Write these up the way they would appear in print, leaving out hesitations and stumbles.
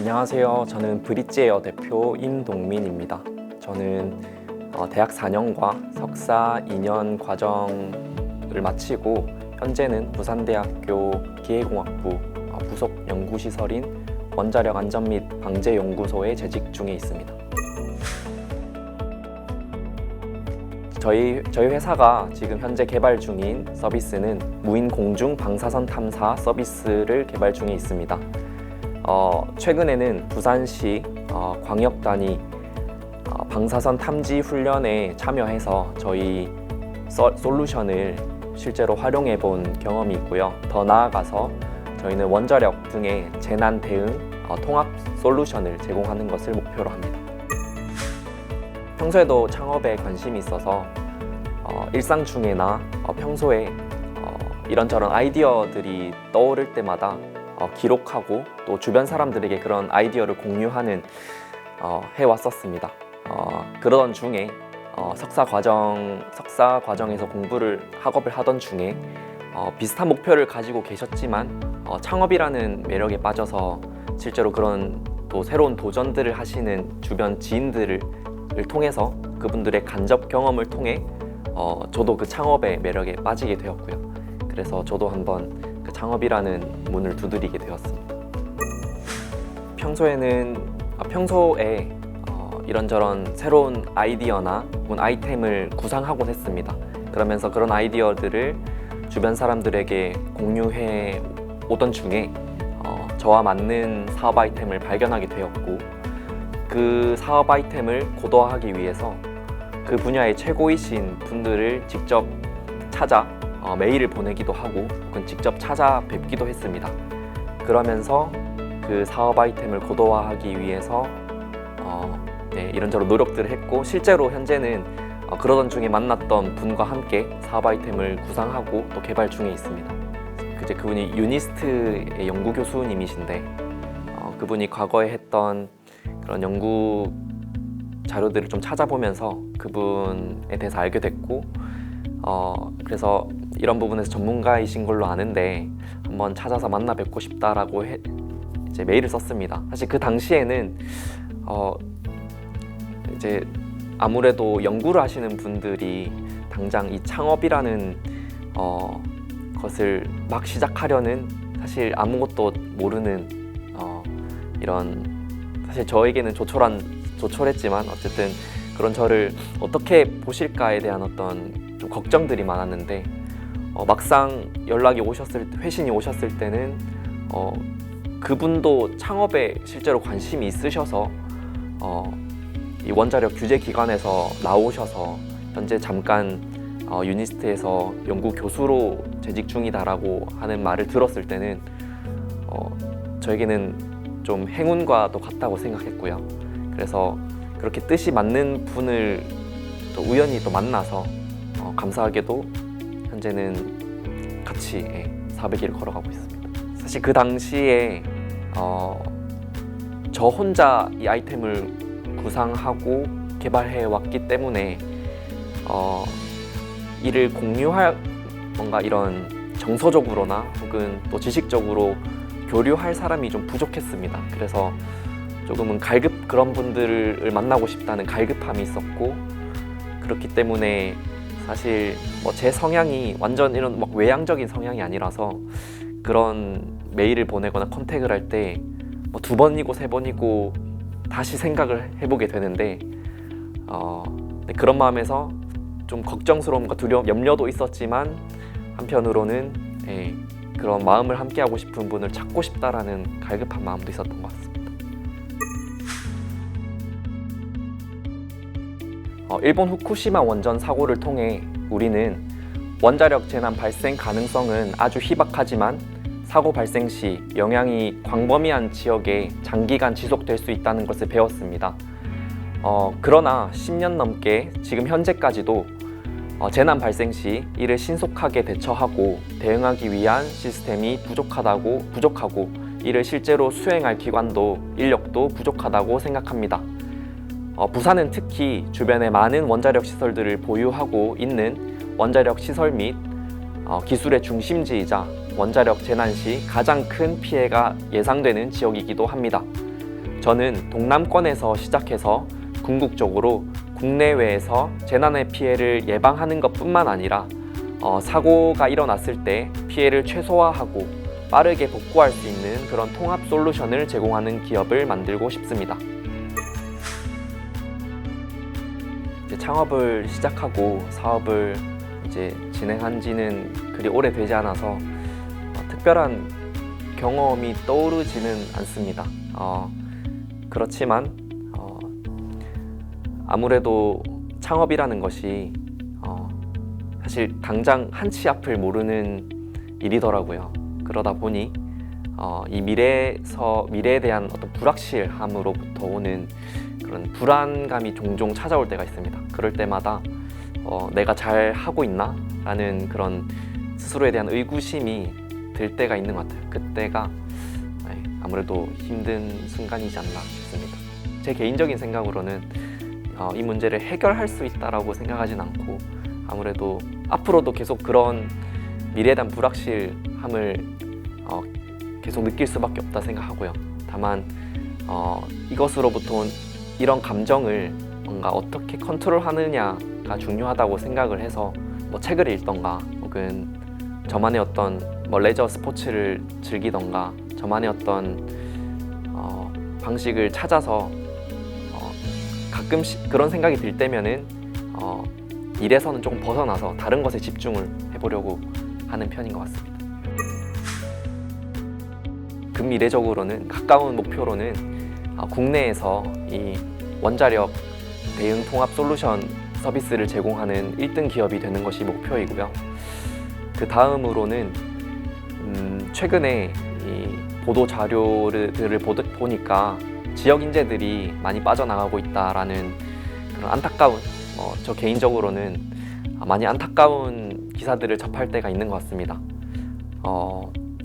안녕하세요. 저는 브릿지에어 대표 임동민입니다. 저는 대학 4년과 석사 2년 과정을 마치고 현재는 부산대학교 기계공학부 부속 연구시설인 원자력 안전 및 방제 연구소에 재직 중에 있습니다. 저희 회사가 지금 현재 개발 중인 서비스는 무인 공중 방사선 탐사 서비스를 개발 중에 있습니다. 최근에는 부산시 광역단위 방사선 탐지 훈련에 참여해서 저희 솔루션을 실제로 활용해 본 경험이 있고요. 더 나아가서 저희는 원자력 등의 재난 대응 통합 솔루션을 제공하는 것을 목표로 합니다. 평소에도 창업에 관심이 있어서 일상 중에나 평소에 이런저런 아이디어들이 떠오를 때마다 기록하고 또 주변 사람들에게 그런 아이디어를 공유하는 해왔었습니다. 그러던 중에 석사 과정에서 학업을 하던 중에 비슷한 목표를 가지고 계셨지만 창업이라는 매력에 빠져서 실제로 그런 또 새로운 도전들을 하시는 주변 지인들을 통해서 그분들의 간접 경험을 통해 저도 그 창업의 매력에 빠지게 되었고요. 그래서 저도 한번 그 창업이라는 문을 두드리게 되었습니다. 평소에 이런저런 새로운 아이디어나 혹은 아이템을 구상하곤 했습니다. 그러면서 그런 아이디어들을 주변 사람들에게 공유해 오던 중에 저와 맞는 사업 아이템을 발견하게 되었고, 그 사업 아이템을 고도화하기 위해서 그 분야의 최고이신 분들을 직접 찾아 메일을 보내기도 하고 혹은 직접 찾아뵙기도 했습니다. 그러면서 그 사업 아이템을 고도화하기 위해서 이런저런 노력들을 했고, 실제로 현재는 그러던 중에 만났던 분과 함께 사업 아이템을 구상하고 또 개발 중에 있습니다. 그분이 유니스트의 연구 교수님이신데 그분이 과거에 했던 그런 연구 자료들을 좀 찾아보면서 그분에 대해서 알게 됐고, 그래서 이런 부분에서 전문가이신 걸로 아는데 한번 찾아서 만나 뵙고 싶다라고 이제 메일을 썼습니다. 사실 그 당시에는 이제 아무래도 연구를 하시는 분들이 당장 이 창업이라는 것을 막 시작하려는, 사실 아무것도 모르는 이런, 사실 저에게는 조촐했지만 어쨌든 그런 저를 어떻게 보실까에 대한 어떤 좀 걱정들이 많았는데, 막상 회신이 오셨을 때는 그분도 창업에 실제로 관심이 있으셔서 이 원자력 규제 기관에서 나오셔서 현재 잠깐 유니스트에서 연구 교수로 재직 중이다라고 하는 말을 들었을 때는 저에게는 좀 행운과도 같다고 생각했고요. 그래서 그렇게 뜻이 맞는 분을 또 우연히 또 만나서 감사하게도 현재는 같이 사업의 길을 걸어가고 있습니다. 사실 그 당시에 저 혼자 이 아이템을 구상하고 개발해 왔기 때문에 이를 공유할 뭔가 이런 정서적으로나 혹은 또 지식적으로 교류할 사람이 좀 부족했습니다. 그래서 조금은 그런 분들을 만나고 싶다는 갈급함이 있었고, 그렇기 때문에 사실 제 성향이 완전 이런 외향적인 성향이 아니라서 그런 메일을 보내거나 컨택을 할 때 2번이고 3번이고 다시 생각을 해보게 되는데, 그런 마음에서 좀 걱정스러움과 두려움, 염려도 있었지만 한편으로는 그런 마음을 함께하고 싶은 분을 찾고 싶다라는 갈급한 마음도 있었던 것 같습니다. 일본 후쿠시마 원전 사고를 통해 우리는 원자력 재난 발생 가능성은 아주 희박하지만 사고 발생 시 영향이 광범위한 지역에 장기간 지속될 수 있다는 것을 배웠습니다. 그러나 10년 넘게 지금 현재까지도 재난 발생 시 이를 신속하게 대처하고 대응하기 위한 시스템이 부족하고 이를 실제로 수행할 기관도 인력도 부족하다고 생각합니다. 부산은 특히 주변에 많은 원자력 시설들을 보유하고 있는 원자력 시설 및 기술의 중심지이자 원자력 재난 시 가장 큰 피해가 예상되는 지역이기도 합니다. 저는 동남권에서 시작해서 궁극적으로 국내외에서 재난의 피해를 예방하는 것뿐만 아니라 사고가 일어났을 때 피해를 최소화하고 빠르게 복구할 수 있는 그런 통합 솔루션을 제공하는 기업을 만들고 싶습니다. 이제 창업을 시작하고 사업을 이제 진행한 지는 그리 오래되지 않아서 특별한 경험이 떠오르지는 않습니다. 그렇지만 아무래도 창업이라는 것이 사실 당장 한치 앞을 모르는 일이더라고요. 그러다 보니 이 미래에 대한 어떤 불확실함으로부터 오는 그런 불안감이 종종 찾아올 때가 있습니다. 그럴 때마다 내가 잘 하고 있나? 라는 그런 스스로에 대한 의구심이 들 때가 있는 것 같아요. 그때가 아무래도 힘든 순간이지 않나 싶습니다. 제 개인적인 생각으로는 이 문제를 해결할 수 있다라고 생각하진 않고 아무래도 앞으로도 계속 그런 미래에 대한 불확실함을 계속 느낄 수밖에 없다 생각하고요. 다만 이것으로부터 온 이런 감정을 뭔가 어떻게 컨트롤하느냐가 중요하다고 생각을 해서 뭐 책을 읽던가 혹은 저만의 어떤 레저 스포츠를 즐기던가 저만의 어떤 방식을 찾아서 가끔씩 그런 생각이 들 때면은 일에서는 조금 벗어나서 다른 것에 집중을 해보려고 하는 편인 것 같습니다. 근미래적으로는 가까운 목표로는 국내에서 이 원자력 대응 통합 솔루션 서비스를 제공하는 1등 기업이 되는 것이 목표이고요. 그 다음으로는 최근에 이 보도 자료들을 보니까 지역 인재들이 많이 빠져나가고 있다라는 그런 안타까운 저 개인적으로는 많이 안타까운 기사들을 접할 때가 있는 것 같습니다.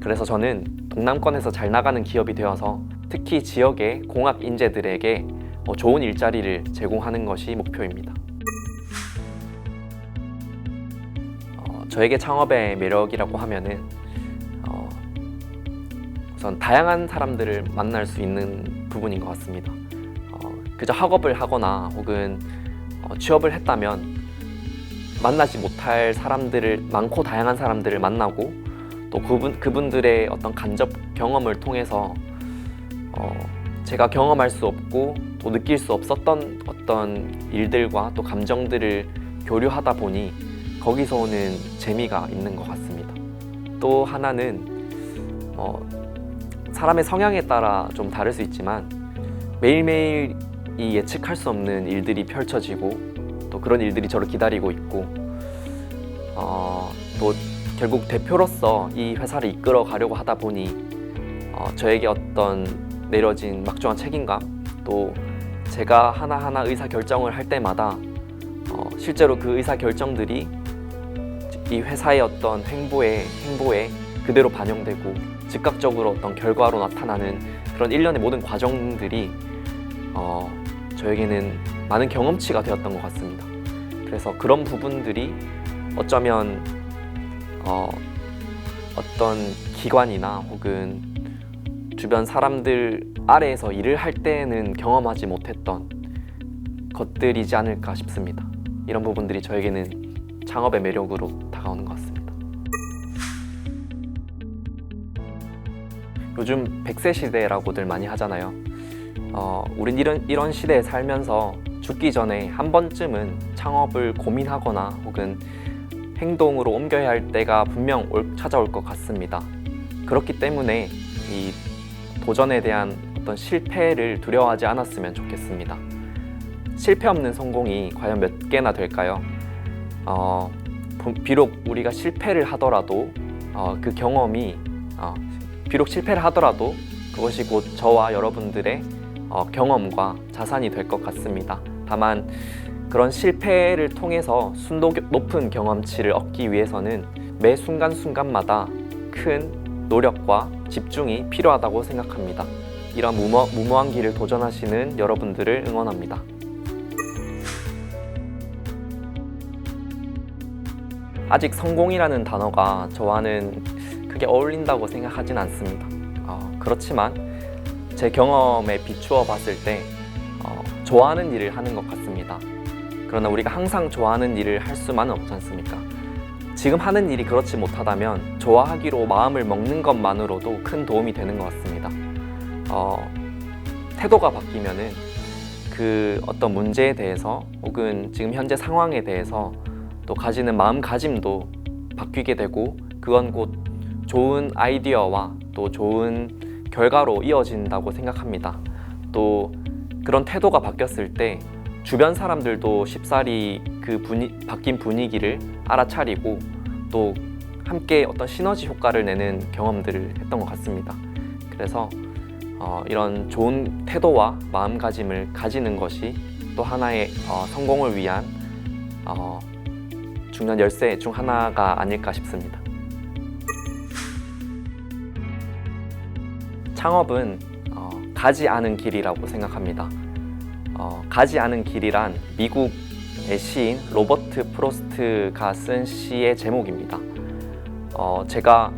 그래서 저는 동남권에서 잘 나가는 기업이 되어서 특히 지역의 공학 인재들에게 좋은 일자리를 제공하는 것이 목표입니다. 저에게 창업의 매력이라고 하면은 우선 다양한 사람들을 만날 수 있는 부분인 것 같습니다. 그저 학업을 하거나 혹은 취업을 했다면 만나지 못할 사람들을 많고 다양한 사람들을 만나고 또 그분들의 어떤 간접 경험을 통해서 제가 경험할 수 없고 또 느낄 수 없었던 어떤 일들과 또 감정들을 교류하다 보니 거기서 오는 재미가 있는 것 같습니다. 또 하나는 사람의 성향에 따라 좀 다를 수 있지만 매일매일 이 예측할 수 없는 일들이 펼쳐지고 또 그런 일들이 저를 기다리고 있고 또 결국 대표로서 이 회사를 이끌어 가려고 하다 보니 저에게 어떤 내려진 막중한 책임감 또 제가 하나하나 의사결정을 할 때마다 실제로 그 의사결정들이 이 회사의 어떤 행보에 그대로 반영되고 즉각적으로 어떤 결과로 나타나는 그런 일련의 모든 과정들이 저에게는 많은 경험치가 되었던 것 같습니다. 그래서 그런 부분들이 어쩌면 어떤 기관이나 혹은 주변 사람들 아래에서 일을 할 때는 경험하지 못했던 것들이지 않을까 싶습니다. 이런 부분들이 저에게는 창업의 매력으로 다가오는 것 같습니다. 요즘 100세 시대라고들 많이 하잖아요. 우린 이런 시대에 살면서 죽기 전에 한 번쯤은 창업을 고민하거나 혹은 행동으로 옮겨야 할 때가 분명 찾아올 것 같습니다. 그렇기 때문에 이 도전에 대한 어떤 실패를 두려워하지 않았으면 좋겠습니다. 실패 없는 성공이 과연 몇 개나 될까요? 비록 우리가 실패를 하더라도 그 경험이 비록 실패를 하더라도 그것이 곧 저와 여러분들의 경험과 자산이 될 것 같습니다. 다만 그런 실패를 통해서 순도 높은 경험치를 얻기 위해서는 매 순간순간마다 큰 노력과 집중이 필요하다고 생각합니다. 이런 무모한 길을 도전하시는 여러분들을 응원합니다. 아직 성공이라는 단어가 저와는 크게 어울린다고 생각하진 않습니다. 그렇지만 제 경험에 비추어 봤을 때 좋아하는 일을 하는 것 같습니다. 그러나 우리가 항상 좋아하는 일을 할 수만은 없지 않습니까? 지금 하는 일이 그렇지 못하다면 좋아하기로 마음을 먹는 것만으로도 큰 도움이 되는 것 같습니다. 태도가 바뀌면은 그 어떤 문제에 대해서 혹은 지금 현재 상황에 대해서 또 가지는 마음가짐도 바뀌게 되고 그건 곧 좋은 아이디어와 또 좋은 결과로 이어진다고 생각합니다. 또 그런 태도가 바뀌었을 때 주변 사람들도 쉽사리 그 바뀐 분위기를 알아차리고 또 함께 어떤 시너지 효과를 내는 경험들을 했던 것 같습니다. 그래서 이런 좋은 태도와 마음가짐을 가지는 것이 또 하나의 성공을 위한 중요한 열쇠 중 하나가 아닐까 싶습니다. 창업은 가지 않은 길이라고 생각합니다. 가지 않은 길이란 미국의 시인 로버트 프로스트가 쓴 시의 제목입니다. 제가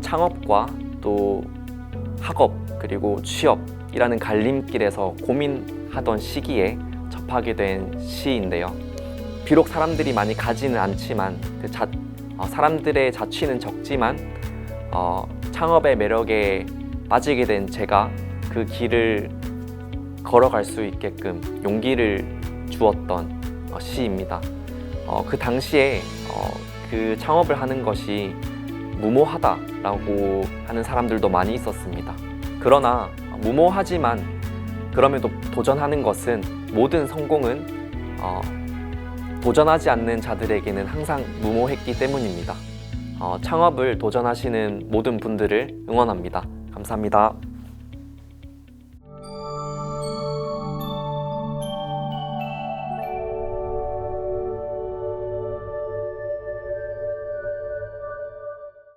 창업과 또 학업 그리고 취업이라는 갈림길에서 고민하던 시기에 접하게 된 시인데요. 비록 사람들이 많이 가지는 않지만 사람들의 자취는 적지만 창업의 매력에 빠지게 된 제가 그 길을 걸어갈 수 있게끔 용기를 주었던 시입니다. 그 당시에 그 창업을 하는 것이 무모하다라고 하는 사람들도 많이 있었습니다. 그러나 무모하지만 그럼에도 도전하는 것은 모든 성공은 도전하지 않는 자들에게는 항상 무모했기 때문입니다. 창업을 도전하시는 모든 분들을 응원합니다. 감사합니다.